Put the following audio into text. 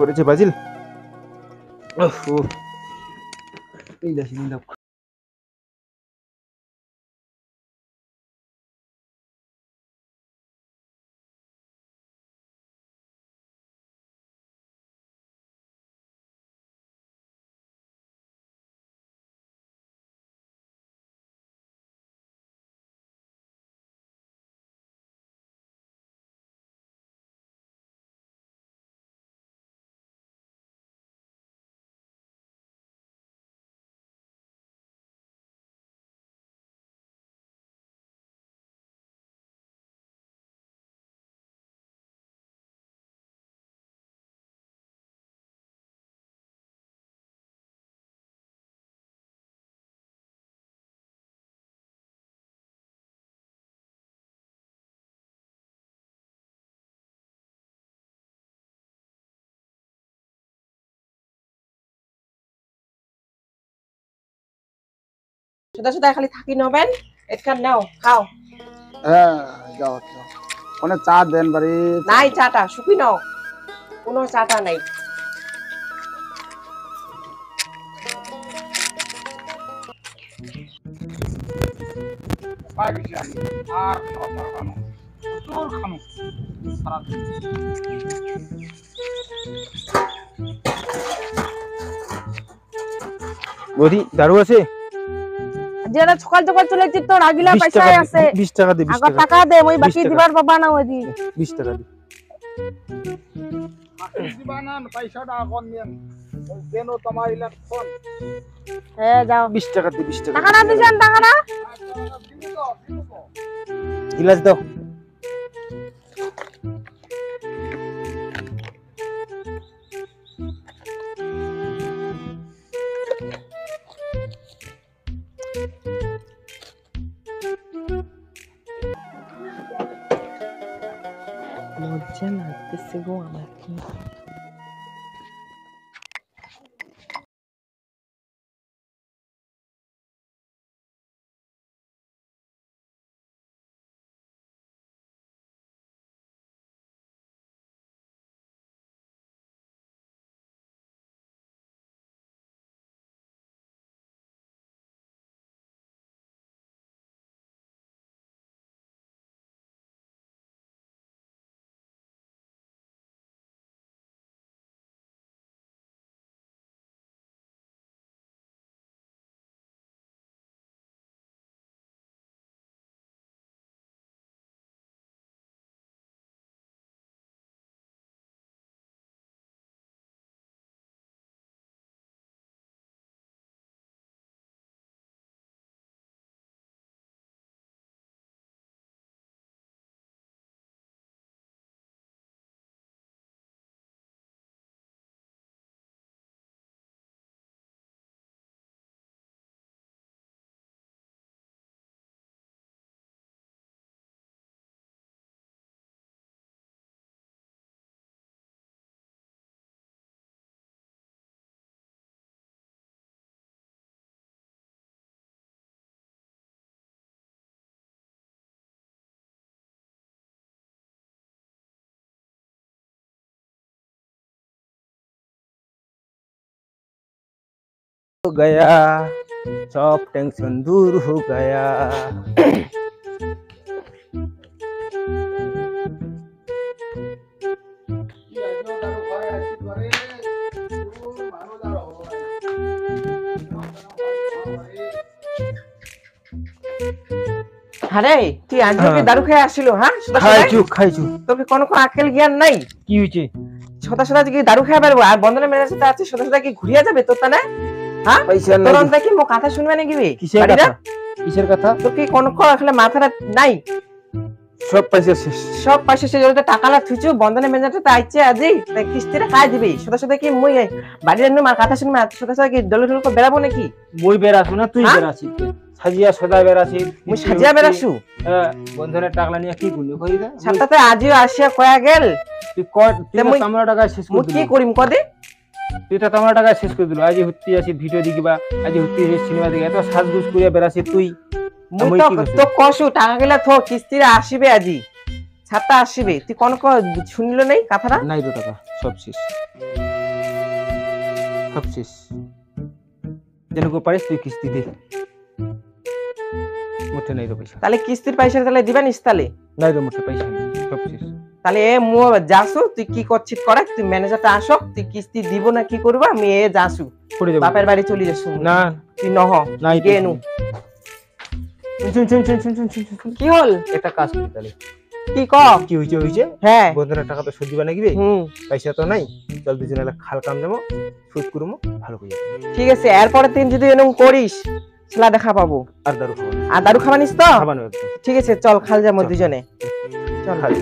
করেছে বাজিল। এই দেখি নীলাভ। সুদা সুদা খালি থাকি নবেন এখান নাও খাও। হ্যাঁ যাও যাও। কোনে চা দেন বাড়ি? নাই চাটা শুকি নাও, কোনো চাটা নাই। বৌদি দারু আছে? যেটা সকাল সকাল চলে যাচ্ছি তোর আগিলা পয়সা আছে 20 টাকা দে। 20 টাকা টাকা দে, ওই বাকি দিবার বাবা না ওই দি 20 টাকা দে। দিবানান পয়সাটা এখন নিয়েন দেন তোমার ইলান ফোন। হ্যাঁ যাও 20 টাকা দে। 20 টাকা টাকা না দিছেন টাকা না গিলাস দাও। মজা লাগতেছে গো আমার। हो गया सब टेंशन दूर हो गया। আরে তুই আজকে দারু খেয়ে আসছিল? হ্যাঁ খাইছু তোকে কোনো আকেল জ্ঞান নাই? কি হইছে? সদা সদা কি দারু খেয়ে পারবো? আর বন্ধনের মেয়ের সাথে আছে সদা সদা কি ঘুরিয়া যাবে তোর তানে? হ্যাঁ পয়সা তোর নাই। অন্তরে কি মো কথা শুনবে নাকি বে? কিসের কথা? কিসের কথা? তোর কি কোনো আসলে মাথাটা নাই? সব পয়সা শেষ। সব পয়সা সে জড়িত টাকা লা থুইছো বন্ধনের মেয়েটা তো আইছে আজি তাই কিস্তিটা খাই দিবি। সদা সদা কি মুই বাড়ির এনে মার কথা শুনবে? সদা সদা কি ডলে ডলে করে বেড়াবো নাকি? মই বেরাছু না তুই বেরাছিস? সাজিয়া সদা বেরাছি। মুই সাজিয়া বেড়াছু? বন্ধনের টাকা নিয়ে কি গুলি কই দা? সাতটাতে আজিও আসিয়া কয়া গেল তুই কত তুই তোমরা টাকা শেষ মুই করে কি দিলি। করিম কদে? তুই তো তোমরা টাকা শেষ করে দিল। আজ হত্তি আসি ভিডিও দেখিবা, আজ হত্তি সিনেমা দেখি, এত সাজগুজ করিয়া বেরাছি তুই। মুই তো কসু টাকা গেলা থো কিস্তিরা আসিবে আজি। ছাতা আসিবে তুই কোন শুনলো নাই কথাটা? নাই তো টাকা সব শেষ। সব শেষ যেটুকু পারিস তুই কিস্তি দে মোটে নাই রে পয়সা তাহলে কিস্তির পয়সা তাহলে দিবেন তাহলে নাই রে মোটে পয়সা নেই সব শেষ তাহলে মু যাসু তুই কি করছিস করে তুই ম্যানেজারটা আসো তুই কিস্তি দিব না কি করবা আমি যাসু করে দেব বাপের বাড়ি চলে যাসু না তুই নহ নাই গেনু শুন কি হল একটা কাজ করি তাহলে কি ক কি হইছে হ্যাঁ বন্ধনের টাকা তো সুদ দিবা নাকি বে পয়সা তো নাই চল দুজনে খাল কাম দেবো সুদ করবো ভালো করে ঠিক আছে এরপরে তুই যদি এরকম করিস সেলা দেখা পাবো আর দারু খাবো আর দারু খাবানিস তো খাবানো একদম ঠিক আছে চল খাল যাবো দুজনে চল খালি